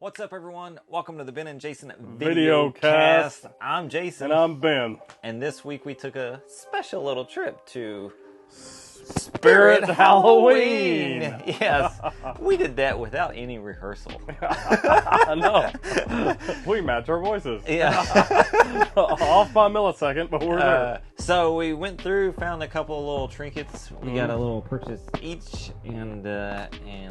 What's up, everyone? Welcome to the Ben and Jason Video Cast. I'm Jason. And I'm Ben. And this week we took a special little trip to Spirit Halloween. Yes, we did that without any rehearsal. I know. We match our voices. Yeah. Off by a millisecond, but we're there. So we went through, found a couple of little trinkets. We got a little purchase each, and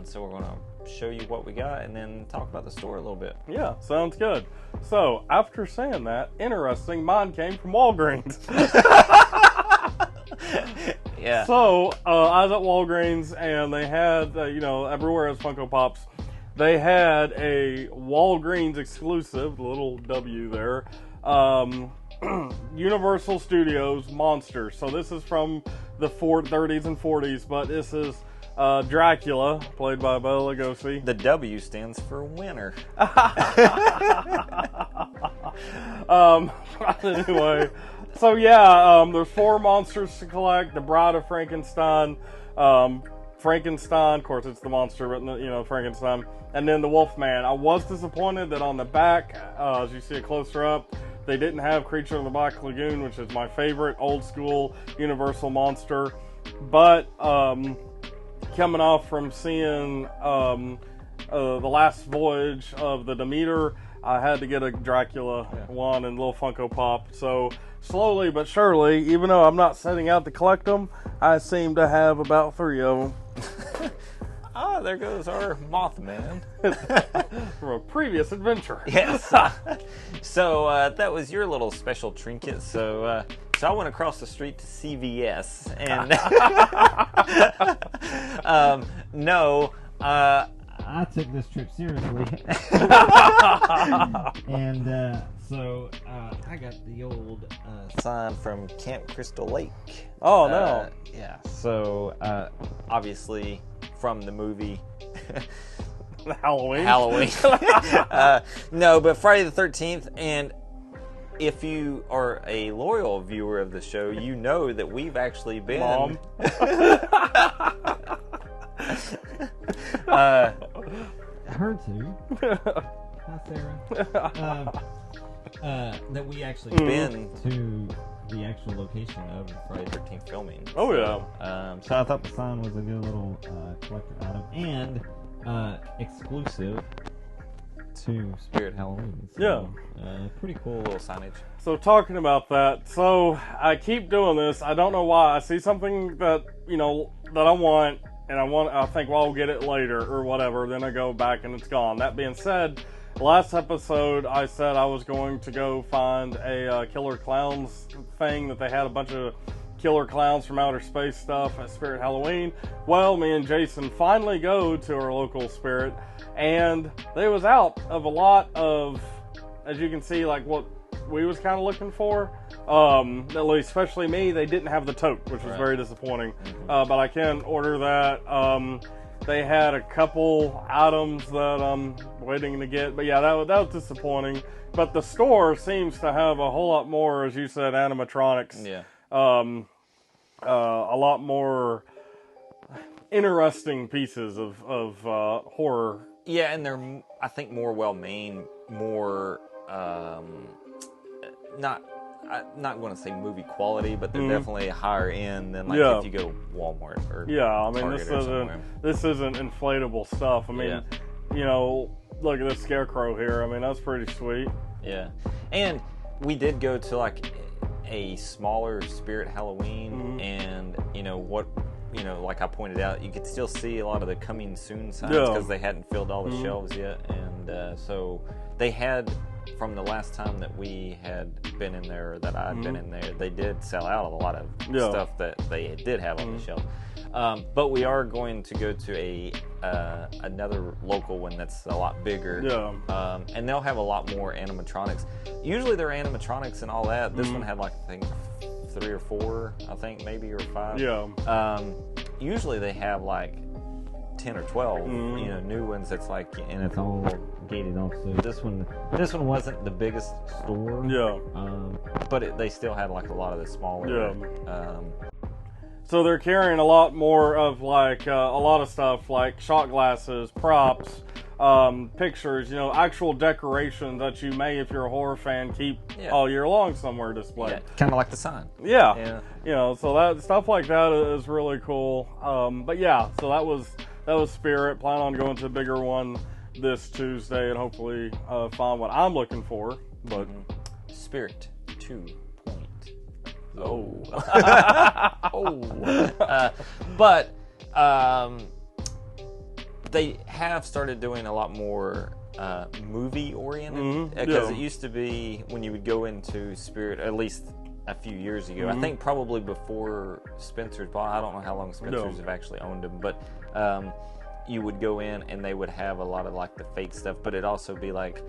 so we're going to show you what we got and then talk about the store a little bit. Yeah, sounds good. So, after saying that, interesting, mine came from Walgreens. Yeah. So, I was at Walgreens, and they had, everywhere has Funko Pops. They had a Walgreens exclusive, little W there, Universal Studios Monster. So this is from the 30s and 40s, but this is Dracula, played by Bela Lugosi. The W stands for winner. Anyway, so yeah, there's 4 monsters to collect. The Bride of Frankenstein, Frankenstein, of course it's the monster, but Frankenstein, and then the Wolfman. I was disappointed that on the back, as you see it closer up, they didn't have Creature of the Black Lagoon, which is my favorite old school Universal monster. But coming off from seeing the last voyage of the Demeter, I had to get a Dracula one and little Funko Pop. So slowly but surely, even though I'm not setting out to collect them, I seem to have about 3 of them. Ah, there goes our Mothman. From a previous adventure. Yes. So that was your little special trinket. So I went across the street to CVS, and I took this trip seriously, and so I got the old sign from Camp Crystal Lake. Oh no! Yeah. So obviously from the movie Halloween. No, but Friday the 13th, and if you are a loyal viewer of the show, you know that we've actually been. Mom. her too. Hi, Sarah. That we actually been to the actual location of Friday the 13th filming. Oh yeah. So I thought the sign was a good little collector item and exclusive to Spirit Halloween. So, Pretty cool little signage. So talking about that, so I keep doing this. I don't know why. I see something that that I want, and I think, well, I'll get it later or whatever. Then I go back and it's gone. That being said, last episode I said I was going to go find a Killer Clowns thing, that they had a bunch of Killer Clowns from outer space stuff at Spirit Halloween. Well, me and Jason finally go to our local Spirit, and they was out of a lot of, as you can see, like what we was kind of looking for. At least, especially me, they didn't have the tote, which was very disappointing. But I can order that. They had a couple items that I'm waiting to get, but yeah, that was disappointing. But the store seems to have a whole lot more, as you said, animatronics. Yeah. A lot more interesting pieces of horror. Yeah, and they're, I think, more well-made, more, I'm not going to say movie quality, but they're definitely higher end than if you go to Walmart or Target this isn't inflatable stuff. I mean, look at this scarecrow here. I mean, that's pretty sweet. Yeah, and we did go to like a smaller Spirit Halloween, and like I pointed out, you could still see a lot of the coming soon signs because they hadn't filled all the shelves yet, and so they had, from the last time that we had been in there, or that I had been in there, they did sell out a lot of stuff that they did have on the shelf. But we are going to go to another local one that's a lot bigger. Yeah. And they'll have a lot more animatronics. Usually they're animatronics and all that. This one had like, I think, 3 or 4, I think, maybe, or 5. Yeah. Usually they have like 10 or 12, new ones that's like, and it's all gated off. So this one wasn't the biggest store. Yeah. But they still had like a lot of the smaller. Yeah. So they're carrying a lot more of like a lot of stuff like shot glasses, props, pictures, actual decorations that you may, if you're a horror fan, keep Yeah. all year long somewhere displayed. Kind of like the sign. Yeah. So that stuff like that is really cool. But yeah, so that was Spirit. Plan on going to a bigger one this Tuesday and hopefully find what I'm looking for. But Spirit 2.0. But they have started doing a lot more movie oriented because it used to be when you would go into Spirit, at least a few years ago. I think probably before Spencer's bought. I don't know how long Spencer's have actually owned them, but you would go in and they would have a lot of like the fake stuff, but it'd also be like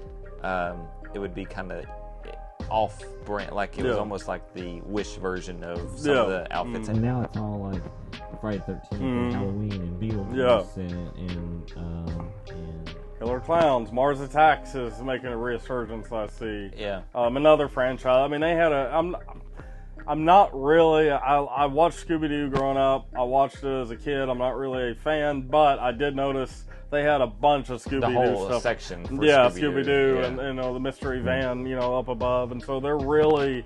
it would be kind of off-brand, like it was almost like the Wish version of some of the outfits. And now it's all like Friday the 13th and Halloween and Beetlejuice and Killer Clowns. Mars Attacks is making a resurgence, I see. Yeah. Another franchise. I mean, they had I'm not really. I watched Scooby-Doo growing up. I watched it as a kid. I'm not really a fan, but I did notice they had a bunch of Scooby-Doo the whole stuff. section for Scooby-Doo and the mystery van, up above, and so they're really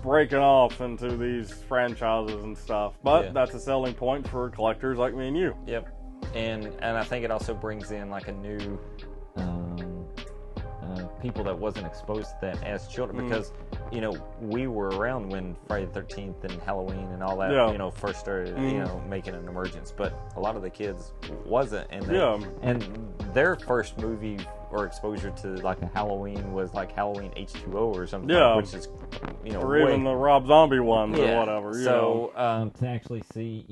breaking off into these franchises and stuff. But that's a selling point for collectors like me and you. Yep. And I think it also brings in like a new people that wasn't exposed to that as children, because we were around when Friday the 13th and Halloween and all that first started making an emergence, but a lot of the kids wasn't, and and their first movie or exposure to like a Halloween was like Halloween H2O or something, which is or even the Rob Zombie ones or whatever. So to actually see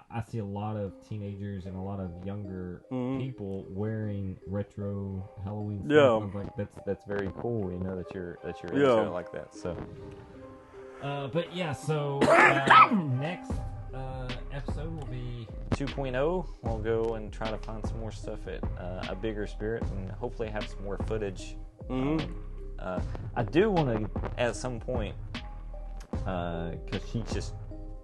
I see a lot of teenagers and a lot of younger people wearing retro Halloween stuff. I'm like, that's very cool. That you're into it like that. So, but yeah. So next episode will be 2.0. We'll go and try to find some more stuff at a bigger Spirit and hopefully have some more footage. I do want to at some point because she just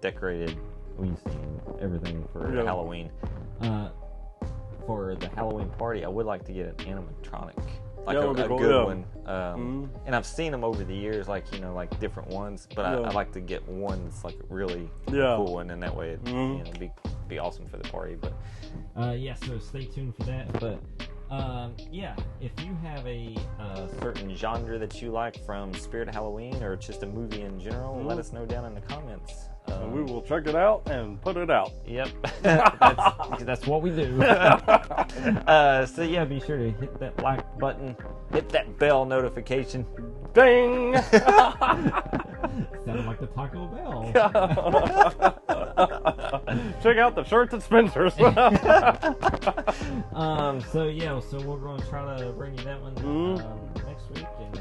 decorated. We've seen everything for Halloween. For the Halloween party, I would like to get an animatronic, like a good one. And I've seen them over the years, like different ones. But I'd like to get one that's like really cool one, and that way it'd be awesome for the party. But so stay tuned for that. But if you have a certain genre that you like from Spirit Halloween or just a movie in general, let us know down in the comments. And we will check it out and put it out. Yep. That's what we do. So be sure to hit that like button, hit that bell notification. Ding! Sounded like the Taco Bell. Check out the shirts at Spencer's. So we're going to try to bring you that one next week, and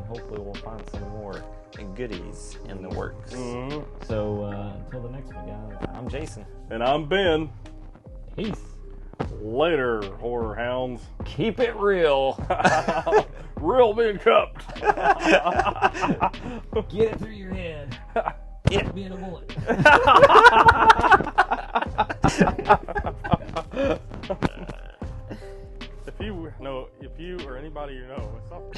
hopefully we'll find some more goodies in the works. So until the next one, guys, I'm Jason. And I'm Ben. Peace. Later, horror hounds. Keep it real. Real being cupped. Get it through your head. Being a bullet. If you or anybody stop.